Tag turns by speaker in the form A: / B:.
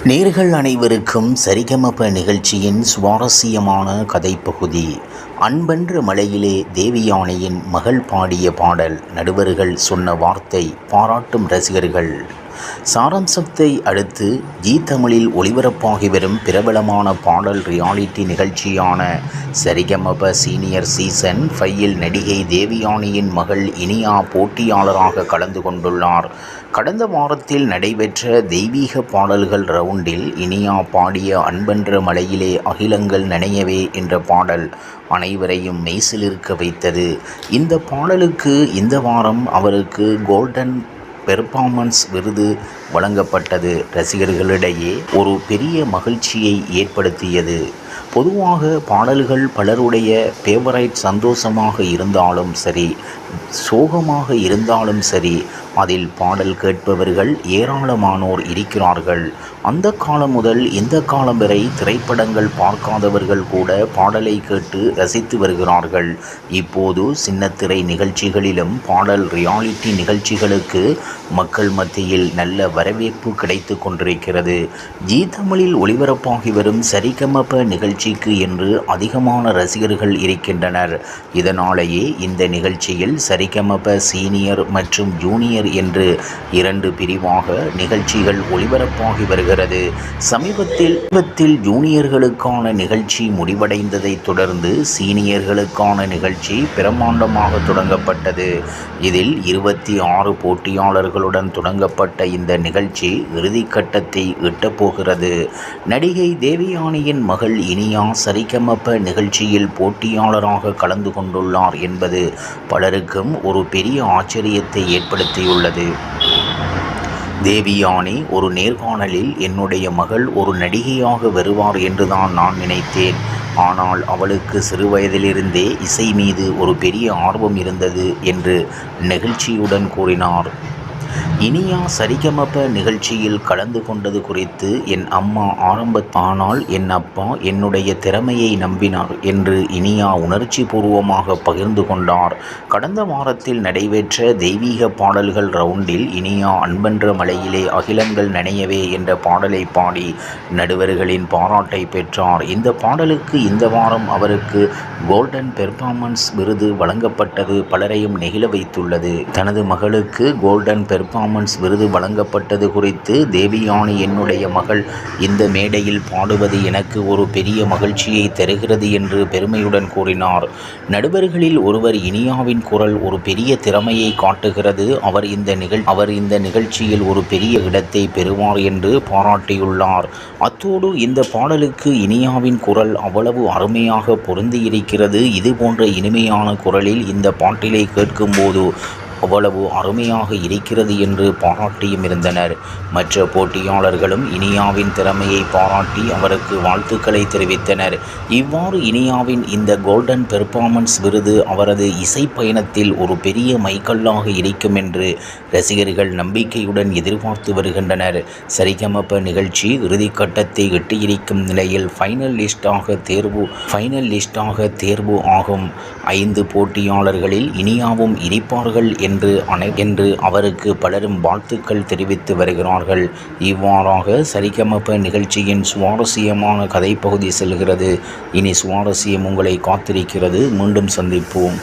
A: நேர்கள் அனைவருக்கும் சரிகமப நிகழ்ச்சியின் சுவாரஸ்யமான கதைப்பகுதி. அன்பென்ற மலையிலே தேவயானையின் மகள் பாடிய பாடல். நடுவர்கள் சொன்ன வார்த்தை பாராட்டும் ரசிகர்கள். சாராம்சத்தை அடுத்து ஜீ தமிழில் ஒளிபரப்பாகி வரும் பிரபலமான பாடல் ரியாலிட்டி நிகழ்ச்சியான சரிகமப சீனியர் சீசன் 5 நடிகை தேவயானியின் மகள் இனியா போட்டியாளராக கலந்து கொண்டுள்ளார். கடந்த வாரத்தில் நடைபெற்ற தெய்வீக பாடல்கள் ரவுண்டில் இனியா பாடிய அன்பென்ற மலையிலே அகிலங்கள் நனையவே என்ற பாடல் அனைவரையும் மெய்சிலிருக்க வைத்தது. இந்த பாடலுக்கு இந்த வாரம் அவருக்கு கோல்டன் பெர்ஃபார்மன்ஸ் விருது வழங்கப்பட்டது. ரசிகர்களிடையே ஒரு பெரிய மகிழ்ச்சியை ஏற்படுத்தியது. பொதுவாக பாடல்கள் பலருடைய ஃபேவரைட். சந்தோஷமாக இருந்தாலும் சரி, சோகமாக இருந்தாலும் சரி, அதில் பாடல் கேட்பவர்கள் ஏராளமானோர் இருக்கிறார்கள். அந்த காலம் முதல் இந்த காலம் வரை திரைப்படங்கள் பார்க்காதவர்கள் கூட பாடலை கேட்டு ரசித்து வருகிறார்கள். இப்போது சின்னத்திரை நிகழ்ச்சிகளிலும் பாடல் ரியாலிட்டி நிகழ்ச்சிகளுக்கு மக்கள் மத்தியில் நல்ல வரவேற்பு கிடைத்து கொண்டிருக்கிறது. ஜீ தமிழில் ஒளிபரப்பாகி வரும் சரிகமப நிகழ்ச்சிக்கு என்று அதிகமான ரசிகர்கள் இருக்கின்றனர். இதனாலேயே இந்த நிகழ்ச்சியில் சரிகமப சீனியர் மற்றும் ஜூனியர் என்று 2 பிரிவாக நிகழ்ச்சிகள் ஒளிபரப்பாகி வருகிறது. சமீபத்தில் ஜூனியர்களுக்கான நிகழ்ச்சி முடிவடைந்ததை தொடர்ந்து சீனியர்களுக்கான நிகழ்ச்சி பிரம்மாண்டமாக தொடங்கப்பட்டது. இதில் 26 போட்டியாளர்களுடன் தொடங்கப்பட்ட இந்த நிகழ்ச்சி இறுதிக்கட்டத்தை எட்டப்போகிறது. நடிகை தேவயானியின் மகள் இனியா சரிகமப நிகழ்ச்சியில் போட்டியாளராக கலந்து கொண்டுள்ளார் என்பது பலருக்கும் ஒரு பெரிய ஆச்சரியத்தை ஏற்படுத்தியுள்ளது. தேவயானி ஒரு நேர்காணலில் என்னுடைய மகள் ஒரு நடிகையாக வருவார் என்றுதான் நான் நினைத்தேன். ஆனால் அவளுக்கு சிறுவயதிலிருந்தே இசை மீது ஒரு பெரிய ஆர்வம் இருந்தது என்று நெகிழ்ச்சியுடன் கூறினார். இனியா சரிகமப நிகழ்ச்சியில் கலந்து கொண்டது குறித்து என் அம்மா ஆனால் என் அப்பா என்னுடைய திறமையை நம்பினார் என்று இனியா உணர்ச்சி பூர்வமாக பகிர்ந்து கொண்டார். கடந்த வாரத்தில் நடைபெற்ற தெய்வீக பாடல்கள் ரவுண்டில் இனியா அன்பென்ற மலையிலே அகிலங்கள் நனையவே என்ற பாடலை பாடி நடுவர்களின் பாராட்டை பெற்றார். இந்த பாடலுக்கு இந்த வாரம் அவருக்கு கோல்டன் பெர்ஃபார்மன்ஸ் விருது வழங்கப்பட்டது பலரையும் நெகிழ வைத்துள்ளது. தனது மகளுக்கு கோல்டன் பெர்ஃபார்மன்ஸ் விருது வழங்கப்பட்டது குறித்து தேவயானி என்னுடைய மகள் இந்த மேடையில் பாடுவது எனக்கு ஒரு பெரிய மகிழ்ச்சியை தருகிறது என்று பெருமையுடன் கூறினார். நடுவர்களில் ஒருவர் இனியாவின் குரல் ஒரு பெரிய திறமையை காட்டுகிறது. அவர் இந்த நிகழ்ச்சியில் ஒரு பெரிய இடத்தை பெறுவார் என்று பாராட்டியுள்ளார். அத்தோடு இந்த பாடலுக்கு இனியாவின் குரல் அவ்வளவு அருமையாக பொருந்தியிருக்கிறது. இதுபோன்ற இனிமையான குரலில் இந்த பாட்டிலை கேட்கும்போது அவ்வளவு அருமையாக இருக்கிறது என்று பாராட்டியும் இருந்தனர். மற்ற போட்டியாளர்களும் இனியாவின் திறமையை பாராட்டி அவருக்கு வாழ்த்துக்களை தெரிவித்தனர். இவ்வாறு இனியாவின் இந்த கோல்டன் பெர்ஃபார்மன்ஸ் விருது அவரது இசை பயணத்தில் ஒரு பெரிய மைல்கல்லாக இருக்கும் என்று ரசிகர்கள் நம்பிக்கையுடன் எதிர்பார்த்து வருகின்றனர். சரிகமப நிகழ்ச்சி இறுதிக்கட்டத்தை எட்டியிருக்கும் நிலையில் ஃபைனல் லிஸ்டாக தேர்வு ஆகும் 5 போட்டியாளர்களில் இனியாவும் இருப்பார்கள் என்று அவருக்கு பலரும் வாழ்த்துக்கள் தெரிவித்து வருகிறார்கள். இவ்வாறாக சரிகமப நிகழ்ச்சியின் சுவாரஸ்யமான கதைப்பகுதி செல்கிறது. இனி சுவாரஸ்யம் உங்களை காத்திருக்கிறது. மீண்டும் சந்திப்போம்.